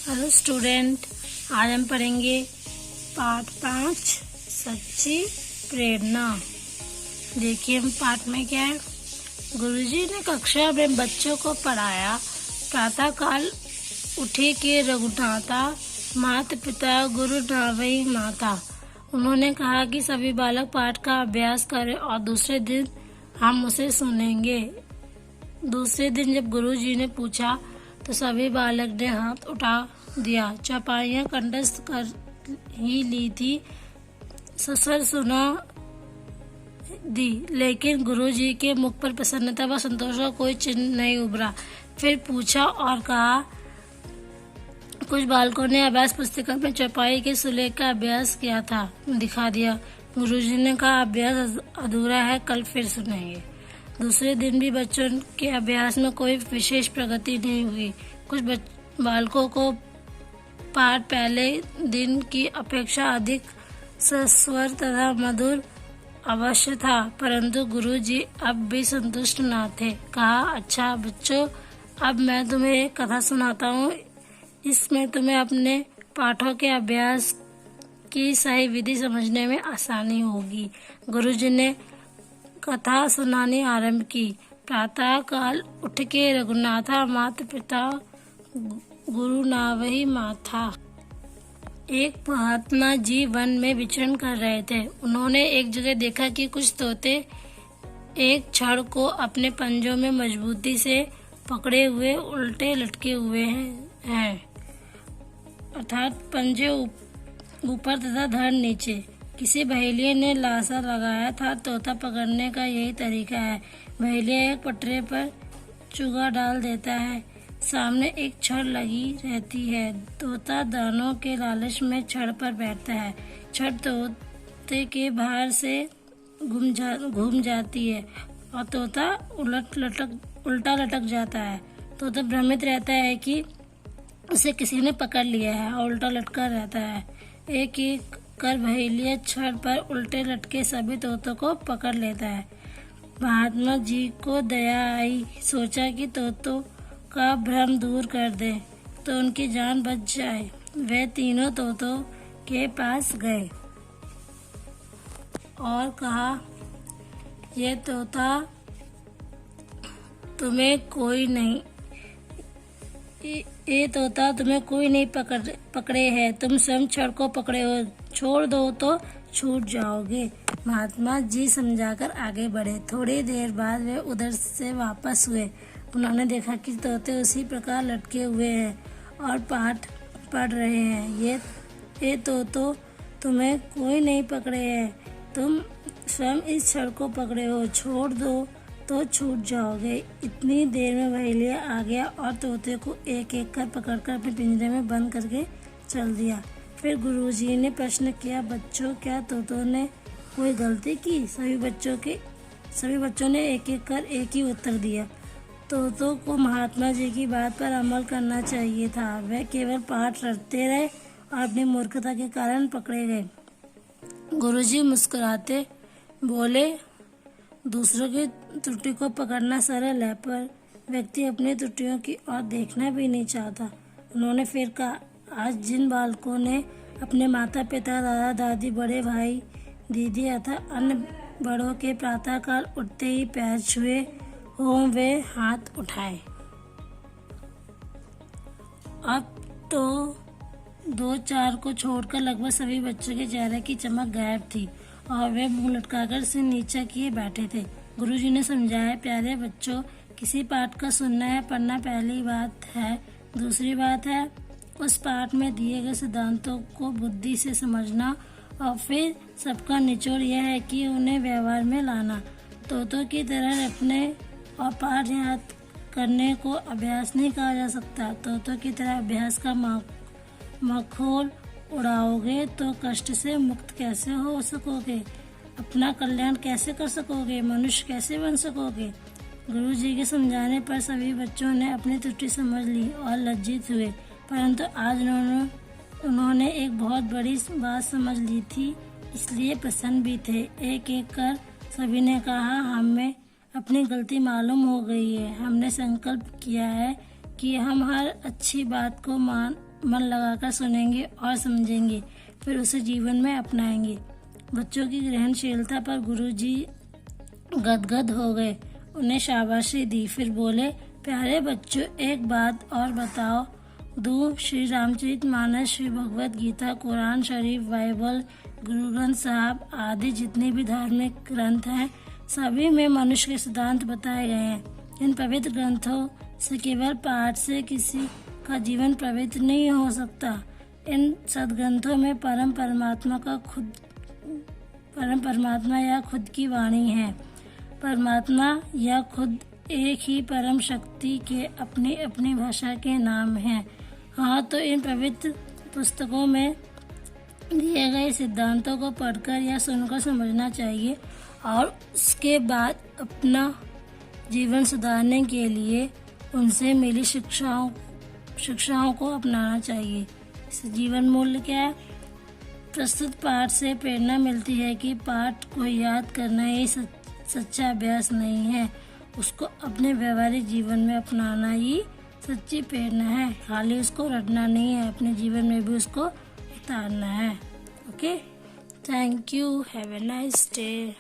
Hello student, आज हम पढ़ेंगे पाठ 5 सच्ची प्रेरणा। देखिए हम पाठ में क्या है। गुरुजी ने कक्षा में बच्चों को पढ़ाया। प्रातः काल उठे के रघुनाथा, माता पिता गुरु नावई माता। उन्होंने कहा कि सभी बालक पाठ का अभ्यास करें और दूसरे दिन हम उसे सुनेंगे। दूसरे दिन जब गुरुजी ने पूछा तो सभी बालक ने हाथ उठा दिया। चौपाइयाँ कंठस्थ कर ही ली थी, ससुर सुना दी, लेकिन गुरुजी के मुख पर प्रसन्नता व संतोष का कोई चिन्ह नहीं उभरा। फिर पूछा और कहा, कुछ बालकों ने अभ्यास पुस्तिका में चौपाई के सुलेख का अभ्यास किया था, दिखा दिया। गुरुजी ने कहा, अभ्यास अधूरा है, कल फिर सुनेंगे। दूसरे दिन भी बच्चों के अभ्यास में कोई विशेष प्रगति नहीं हुई। कुछ बालकों को पाठ पहले दिन की अपेक्षा अधिक सस्वर तथा मधुर अवश्य था, परंतु गुरुजी अब भी संतुष्ट न थे। कहा, अच्छा बच्चों, अब मैं तुम्हें एक कथा सुनाता हूँ। इसमें तुम्हें अपने पाठों के अभ्यास की सही विधि समझने में आसानी होगी। गुरुजी ने कथा सुनानी आरंभ की। प्रातः काल उठ के रघुनाथा, माता पिता गुरु नावही माथा। एक महात्मा जी वन में विचरण कर रहे थे। उन्होंने एक जगह देखा कि कुछ तोते एक छड़ को अपने पंजों में मजबूती से पकड़े हुए उल्टे लटके हुए हैं, अर्थात पंजे ऊपर तथा धड़ नीचे। किसी बहेलिये ने लासा लगाया था, तोता पकड़ने का यही तरीका है। बहेलिया एक पटरे पर चुगा डाल देता है, सामने एक छड़ लगी रहती है। तोता दानों के लालच में छड़ पर बैठता है। छड़ तोते के भार से घूम जाती है और तोता उल्टा लटक जाता है। तोता भ्रमित रहता है कि उसे किसी ने पकड़ लिया है और उल्टा लटका रहता है। एक एक कर बहेलिया छड़ पर उल्टे लटके सभी तोतों को पकड़ लेता है। महात्मा जी को दया आई, सोचा कि तोतों का भ्रम दूर कर दे तो उनकी जान बच जाए। वे तीनों तोतों के पास गए और कहा, ये तोता तुम्हें कोई नहीं पकड़े है, तुम स्वयं छड़ को पकड़े हो, छोड़ दो तो छूट जाओगे। महात्मा जी समझाकर आगे बढ़े। थोड़ी देर बाद वे उधर से वापस हुए। उन्होंने देखा कि तोते उसी प्रकार लटके हुए हैं और पाठ पढ़ रहे हैं। ये तोतों, तुम्हें कोई नहीं पकड़े है, तुम स्वयं इस छड़ को पकड़े हो, छोड़ दो तो छूट जाओगे। इतनी देर में बहेलिया आ गया और तोते को एक एक कर पकड़कर अपने पिंजरे में बंद करके चल दिया। फिर गुरुजी ने प्रश्न किया, बच्चों, क्या तोतों ने कोई गलती की? सभी बच्चों ने एक एक कर एक ही उत्तर दिया। तोतों को महात्मा जी की बात पर अमल करना चाहिए था। वे केवल पाठ रटते रहे और अपनी मूर्खता के कारण पकड़े गए। गुरुजी मुस्कुराते बोले, दूसरों की त्रुटि को पकड़ना सरल है, पर व्यक्ति अपनी त्रुटियों की ओर देखना भी नहीं चाहता। उन्होंने फिर कहा, आज जिन बालकों ने अपने माता पिता, दादा दादी, बड़े भाई दीदी अथवा अन्य बड़ों के प्रातः काल उठते ही पैर छुए हों, वे हाथ उठाए। अब तो 2-4 को छोड़कर लगभग सभी बच्चों के चेहरे की चमक गायब थी और वे मुंह लटकाकर सिर नीचा किए बैठे थे। गुरुजी ने समझाया, प्यारे बच्चों, किसी पाठ का सुनना या पढ़ना पहली बात है। दूसरी बात है उस पाठ में दिए गए सिद्धांतों को बुद्धि से समझना और फिर सबका निचोड़ यह है कि उन्हें व्यवहार में लाना। तोतों की तरह रटने और पाठ याद करने को अभ्यास नहीं कहा जा सकता। तोतों की तरह अभ्यास का मखौल उड़ाओगे तो कष्ट से मुक्त कैसे हो सकोगे? अपना कल्याण कैसे कर सकोगे? मनुष्य कैसे बन सकोगे? गुरुजी के समझाने पर सभी बच्चों ने अपनी त्रुटि समझ ली और लज्जित हुए, परंतु आज उन्होंने एक बहुत बड़ी बात समझ ली थी, इसलिए प्रसन्न भी थे। एक एक कर सभी ने कहा, हमें अपनी गलती मालूम हो गई है। हमने संकल्प किया है कि हम हर अच्छी बात को मन लगाकर सुनेंगे और समझेंगे, फिर उसे जीवन में अपनाएंगे। बच्चों की ग्रहणशीलता पर गुरुजी गदगद हो गए, उन्हें शाबाशी दी, फिर बोले, प्यारे बच्चों, एक बात और बताओ दूं। श्री रामचरितमानस, श्री भगवत गीता, कुरान शरीफ, बाइबल, गुरु ग्रंथ साहब आदि जितने भी धार्मिक ग्रंथ हैं, सभी में मनुष्य के सिद्धांत बताए गए हैं। इन पवित्र ग्रंथों से केवल पाठ से किसी का जीवन पवित्र नहीं हो सकता। इन सदग्रंथों में परम परमात्मा या खुद की वाणी है। परमात्मा या खुद एक ही परम शक्ति के अपनी अपनी भाषा के नाम हैं। हाँ, तो इन पवित्र पुस्तकों में दिए गए सिद्धांतों को पढ़कर या सुनकर समझना चाहिए और उसके बाद अपना जीवन सुधारने के लिए उनसे मिली शिक्षाओं को अपनाना चाहिए। इस जीवन मूल्य क्या है? प्रस्तुत पाठ से प्रेरणा मिलती है कि पाठ को याद करना ही सच्चा अभ्यास नहीं है, उसको अपने व्यवहारिक जीवन में अपनाना ही सच्ची प्रेरणा है। खाली उसको रटना नहीं है, अपने जीवन में भी उसको उतारना है। Okay, thank you, have a nice day.